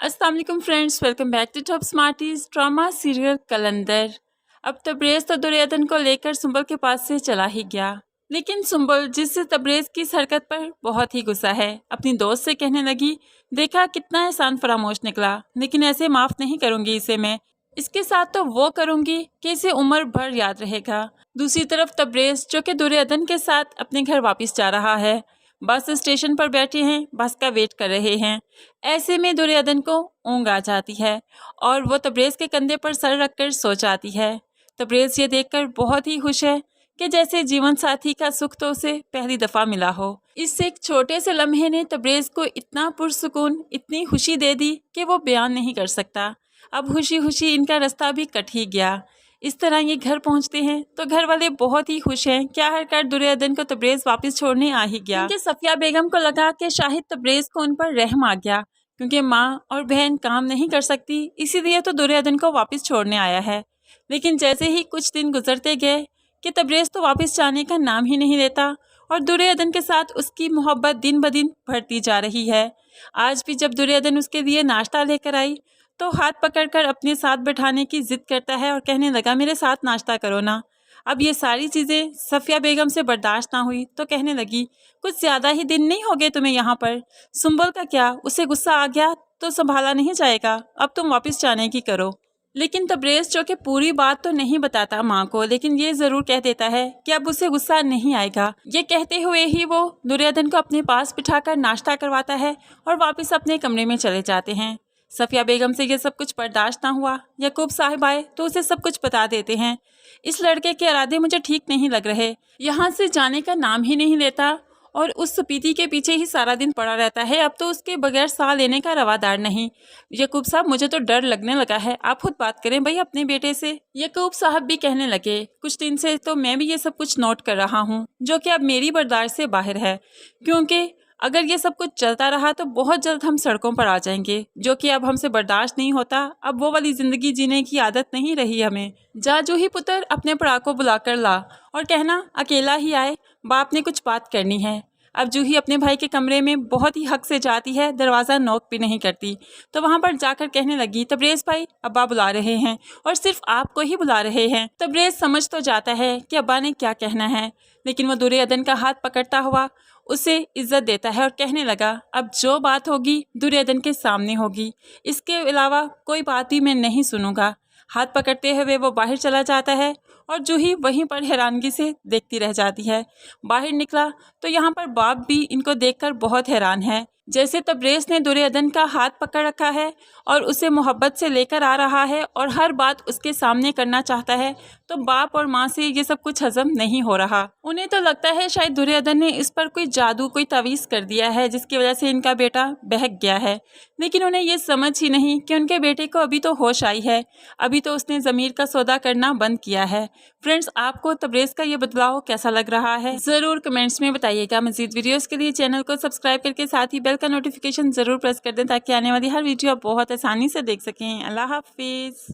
अस्सलाम वालेकुम friends, welcome back to top smarties drama serial Qalandar. अब तबरेज़ तो दुर्योधन को लेकर सुंबल के पास से चला ही गया, लेकिन सुंबल जिससे तबरेज़ की इस हरकत पर बहुत ही गुस्सा है, अपनी दोस्त से कहने लगी, देखा कितना एहसान फरामोश निकला, लेकिन ऐसे माफ़ नहीं करूँगी इसे मैं। इसके साथ तो वो करूँगी कि इसे उम्र भर याद रहेगा। दूसरी तरफ तबरेज़ जो कि दुर्योधन के साथ अपने घर वापस जा रहा है, बस स्टेशन पर बैठे हैं, बस का वेट कर रहे हैं। ऐसे में दुर्योधन को ऊँघ आ जाती है और वो तबरेज़ के कंधे पर सर रखकर सो जाती है। तबरेज़ ये देखकर बहुत ही खुश है कि जैसे जीवन साथी का सुख तो उसे पहली दफ़ा मिला हो। इस एक छोटे से लम्हे ने तबरेज़ को इतना पुरसुकून, इतनी खुशी दे दी कि वो बयान नहीं कर सकता। अब खुशी खुशी इनका रास्ता भी कट ही गया। इस तरह ये घर पहुंचते हैं तो घर वाले बहुत ही खुश हैं। क्या हरकत दुर्योधन को तबरेज़ वापस छोड़ने आ ही गया। क्योंकि सफिया बेगम को लगा कि शायद तबरेज़ को उन पर रहम आ गया, क्योंकि माँ और बहन काम नहीं कर सकती, इसीलिए तो दुर्योधन को वापस छोड़ने आया है। लेकिन जैसे ही कुछ दिन गुजरते गए कि तबरेज़ तो वापस जाने का नाम ही नहीं लेता और दुर्योधन के साथ उसकी मोहब्बत दिन ब दिन बढ़ती जा रही है। आज भी जब दुर्योधन उसके लिए नाश्ता लेकर आई तो हाथ पकड़कर अपने साथ बैठाने की जिद करता है और कहने लगा, मेरे साथ नाश्ता करो ना। अब ये सारी चीज़ें सफिया बेगम से बर्दाश्त ना हुई तो कहने लगी, कुछ ज़्यादा ही दिन नहीं हो गए तुम्हें यहाँ पर। सुंबल का क्या, उसे गुस्सा आ गया तो संभाला नहीं जाएगा, अब तुम वापस जाने की करो। लेकिन तबरेज़ जो कि पूरी बात तो नहीं बताता माँ को, लेकिन ये ज़रूर कह देता है कि अब उसे गुस्सा नहीं आएगा। ये कहते हुए ही वो दुर्योधन को अपने पास बिठाकर नाश्ता करवाता है और वापस अपने कमरे में चले जाते हैं। सफिया बेगम से ये सब कुछ बर्दाश्त ना हुआ, याकूब साहब आए तो उसे सब कुछ बता देते हैं। इस लड़के के इरादे मुझे ठीक नहीं लग रहे, यहाँ से जाने का नाम ही नहीं लेता और उस सपीती के पीछे ही सारा दिन पड़ा रहता है, अब तो उसके बगैर साह लेने का रवादार नहीं। याकूब साहब मुझे तो डर लगने लगा है, आप खुद बात करें भाई अपने बेटे से। याकूब साहब भी कहने लगे, कुछ दिन से तो मैं भी ये सब कुछ नोट कर रहा हूँ जो कि अब मेरी बर्दाश्त से बाहर है, क्योंकि अगर ये सब कुछ चलता रहा तो बहुत जल्द हम सड़कों पर आ जाएंगे, जो कि अब हमसे बर्दाश्त नहीं होता। अब वो वाली ज़िंदगी जीने की आदत नहीं रही हमें। जा जूही पुत्र अपने पड़ा को बुलाकर ला और कहना अकेला ही आए, बाप ने कुछ बात करनी है। अब जूही अपने भाई के कमरे में बहुत ही हक से जाती है, दरवाज़ा नॉक भी नहीं करती, तो वहाँ पर जाकर कहने लगी, तबरेज़ भाई अब्बा बुला रहे हैं और सिर्फ आपको ही बुला रहे हैं। तबरेज़ समझ तो जाता है कि अब्बा ने क्या कहना है, लेकिन वो दुर्योधन का हाथ पकड़ता हुआ उसे इज्जत देता है और कहने लगा, अब जो बात होगी दुर्योधन के सामने होगी, इसके अलावा कोई बात भी मैं नहीं सुनूंगा। हाथ पकड़ते हुए वो बाहर चला जाता है और जूही वहीं पर हैरानगी से देखती रह जाती है। बाहर निकला तो यहाँ पर बाप भी इनको देखकर बहुत हैरान है। जैसे तबरेज़ ने दुर्योधन का हाथ पकड़ रखा है और उसे मोहब्बत से लेकर आ रहा है और हर बात उसके सामने करना चाहता है, तो बाप और माँ से ये सब कुछ हजम नहीं हो रहा। उन्हें तो लगता है शायद दुर्योधन ने इस पर कोई जादू, कोई तवीज़ कर दिया है जिसकी वजह से इनका बेटा बहक गया है, लेकिन उन्हें ये समझ ही नहीं कि उनके बेटे को अभी तो होश आई है, अभी तो उसने ज़मीर का सौदा करना बंद किया है। फ्रेंड्स, आपको तबरेज़ का ये बदलाव कैसा लग रहा है ज़रूर कमेंट्स में बताइएगा। मज़ीद वीडियोज़ के लिए चैनल को सब्सक्राइब करके साथ ही बेल का नोटिफिकेशन ज़रूर प्रेस कर दें ताकि आने वाली हर वीडियो आप बहुत आसानी से देख सकें। अल्लाह हाफिज़।